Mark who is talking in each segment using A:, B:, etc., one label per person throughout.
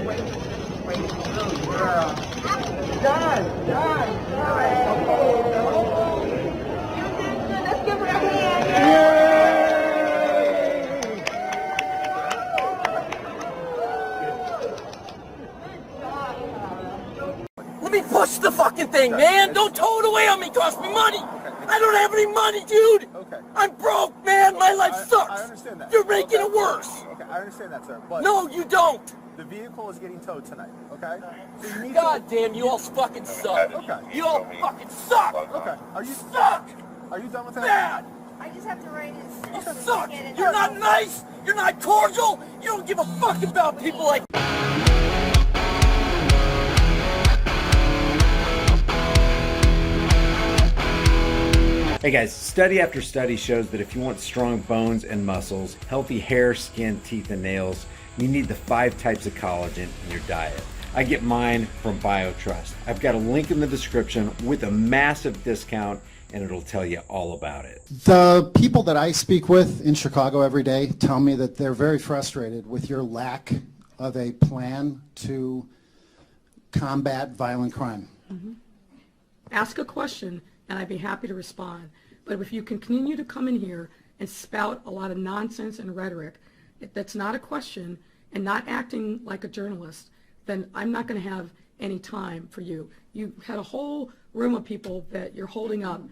A: Let's give her a hand.
B: Let me push the fucking thing, man. Don't tow it away on me. Cost me money. I don't have any money, dude.
C: Okay.
B: I'm broke, man. My life sucks.
C: I understand that.
B: You're making it worse.
C: Okay, I understand that, sir. But
B: No, you don't.
C: the vehicle is getting towed tonight, okay? So you need
B: God damn, you all fucking suck.
C: Okay.
B: You all fucking suck.
C: Okay. Are you
B: Suck.
C: Are you done with that?
B: Bad.
A: I just have to write
B: You
A: it.
B: suck. You're not nice. You're not cordial. You don't give a fuck about people like.
D: Hey guys, study after study shows that if you want strong bones and muscles, healthy hair, skin, teeth, and nails, you need the 5 types of collagen in your diet. I get mine from BioTrust. I've got a link in the description with a massive discount, and it'll tell you all about it.
E: The people that I speak with in Chicago every day tell me that they're very frustrated with your lack of a plan to combat violent crime.
F: Mm-hmm. Ask a question and I'd be happy to respond. But if you continue to come in here and spout a lot of nonsense and rhetoric that's not a question and not acting like a journalist, then I'm not going to have any time for you. You had a whole room of people that you're holding up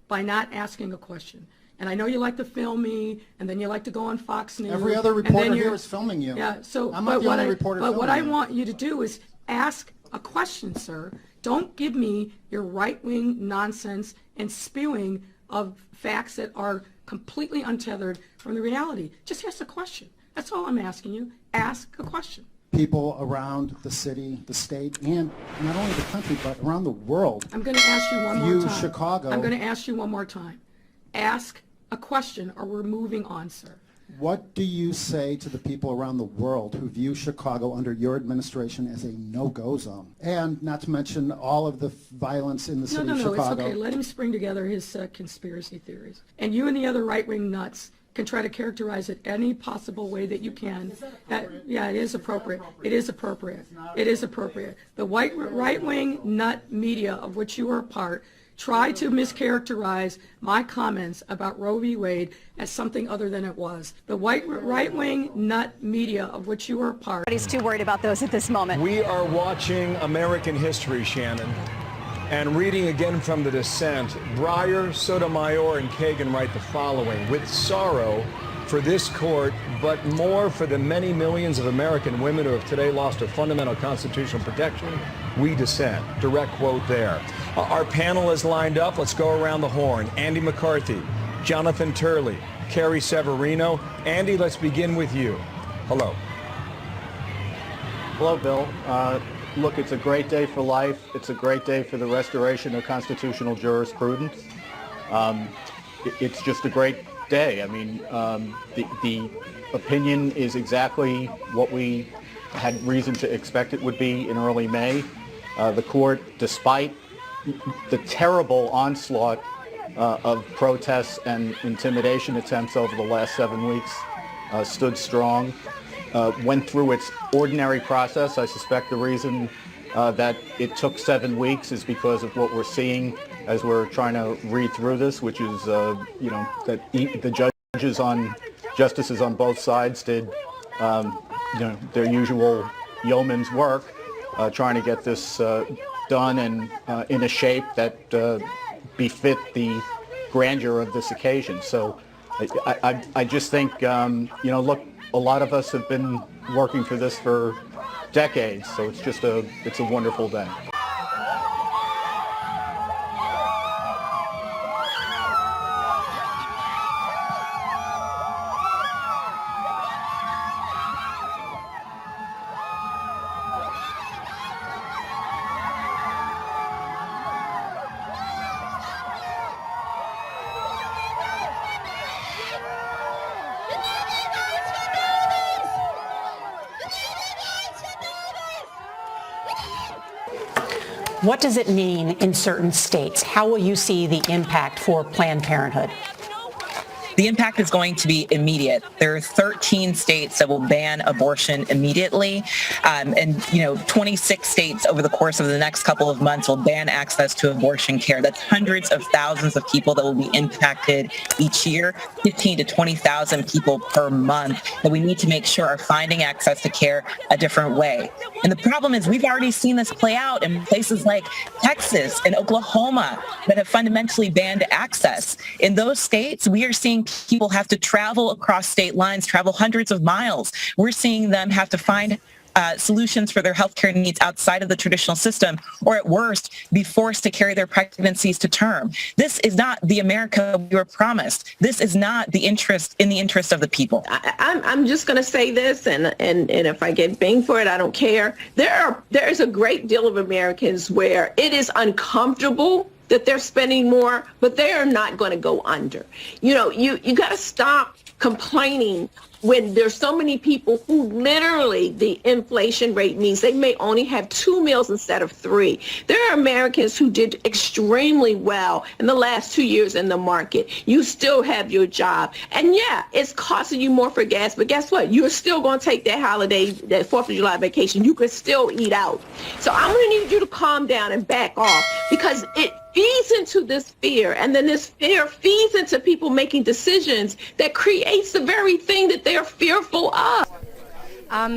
F: by not asking a question. And I know you like to film me, and then you like to go on Fox News.
E: Every other reporter here is filming you.
F: Yeah, so
E: I'm not the only reporter filming you.
F: But what I want you to do is ask a question, sir. Don't give me your right-wing nonsense and spewing of facts that are completely untethered from the reality. Just ask a question. That's all I'm asking you. Ask a question.
E: People around the city, the state, and not only the country, but around the world.
F: I'm going to ask you one more time.
E: Chicago.
F: I'm going to ask you one more time. Ask a question or we're moving on, sir.
E: What do you say to the people around the world who view Chicago under your administration as a no-go zone? And not to mention all of the violence in the city of Chicago.
F: No, it's okay. Let him spring together his conspiracy theories. And you and the other right-wing nuts can try to characterize it any possible way that you can. Yeah, it is appropriate. It is appropriate. It is appropriate. The right-wing nut media of which you are a part try to mischaracterize my comments about Roe v. Wade as something other than it was. The right-wing nut media of which you are a part.
G: Nobody's too worried about those at this moment.
H: We are watching American history, Shannon, and reading again from the dissent. Breyer, Sotomayor, and Kagan write the following: with sorrow for this court, but more for the many millions of American women who have today lost their fundamental constitutional protection, we dissent. Direct quote there. Our panel is lined up. Let's go around the horn. Andy McCarthy, Jonathan Turley, Carrie Severino. Andy, let's begin with you. Hello.
I: Hello, Bill. Look, it's a great day for life. It's a great day for the restoration of constitutional jurisprudence. It's just a great day. I mean, the opinion is exactly what we had reason to expect it would be in early May. The court, despite the terrible onslaught of protests and intimidation attempts over the last 7 weeks, stood strong, went through its ordinary process. I suspect the reason that it took 7 weeks is because of what we're seeing as we're trying to read through this, which is, that the justices on both sides did, their usual yeoman's work, trying to get this done and in a shape that befit the grandeur of this occasion. So I just think, look, a lot of us have been working for this for decades, so it's a wonderful day.
J: What does it mean in certain states? How will you see the impact for Planned Parenthood? The impact is going to be immediate. There are 13 states that will ban abortion immediately, and 26 states over the course of the next couple of months will ban access to abortion care. That's hundreds of thousands of people that will be impacted each year, 15 to 20,000 people per month that we need to make sure are finding access to care a different way. And the problem is we've already seen this play out in places like Texas and Oklahoma that have fundamentally banned access. In those states, we are seeing people have to travel across state lines, travel hundreds of miles. We're seeing them have to find solutions for their healthcare needs outside of the traditional system, or at worst, be forced to carry their pregnancies to term. This is not the America we were promised. This is not the interest of the people.
K: I'm just going to say this, and if I get banged for it, I don't care. There is a great deal of Americans where it is uncomfortable that they're spending more, but they are not going to go under. You got to stop complaining when there's so many people who literally the inflation rate means they may only have 2 meals instead of 3. There are Americans who did extremely well in the last 2 years in the market. You still have your job. And yeah, it's costing you more for gas, but guess what? You're still going to take that holiday, that 4th of July vacation. You can still eat out. So I'm going to need you to calm down and back off, because it feeds into this fear, and then this fear feeds into people making decisions that creates the very thing that they're fearful of.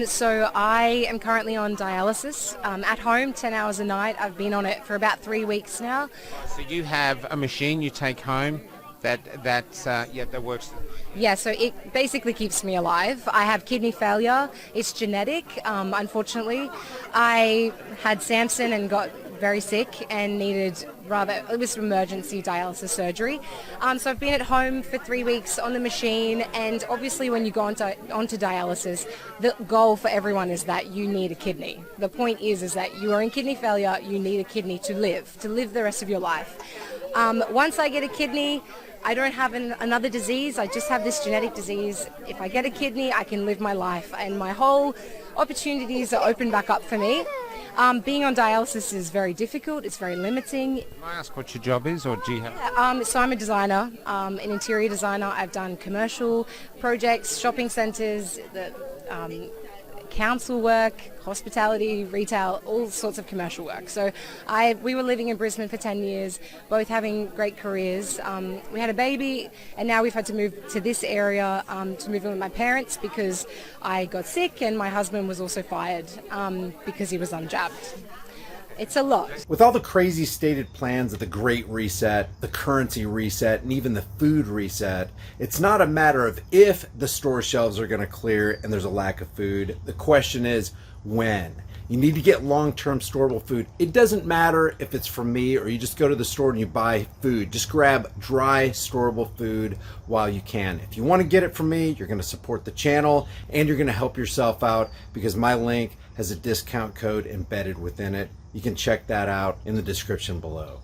L: So I am currently on dialysis at home, 10 hours a night. I've been on it for about 3 weeks now.
M: So you have a machine you take home that works?
L: Yeah, so it basically keeps me alive. I have kidney failure. It's genetic, unfortunately. I had Samson and got very sick and needed it was emergency dialysis surgery. So I've been at home for 3 weeks on the machine, and obviously when you go onto dialysis, the goal for everyone is that you need a kidney. The point is that you are in kidney failure, you need a kidney to live the rest of your life. Once I get a kidney, I don't have another disease, I just have this genetic disease. If I get a kidney, I can live my life, and my whole opportunities are open back up for me. Being on dialysis is very difficult, it's very limiting.
M: Can I ask what your job is, or do you have?
L: So I'm a designer, an interior designer. I've done commercial projects, shopping centres, council work, hospitality, retail, all sorts of commercial work. So we were living in Brisbane for 10 years, both having great careers. We had a baby, and now we've had to move to this area to move in with my parents because I got sick, and my husband was also fired because he was unjabbed. It's a lot.
D: With all the crazy stated plans of the Great Reset, the currency reset, and even the food reset, it's not a matter of if the store shelves are going to clear and there's a lack of food. The question is when. You need to get long-term storable food. It doesn't matter if it's from me or you just go to the store and you buy food. Just grab dry, storable food while you can. If you want to get it from me, you're going to support the channel and you're going to help yourself out because my link has a discount code embedded within it. You can check that out in the description below.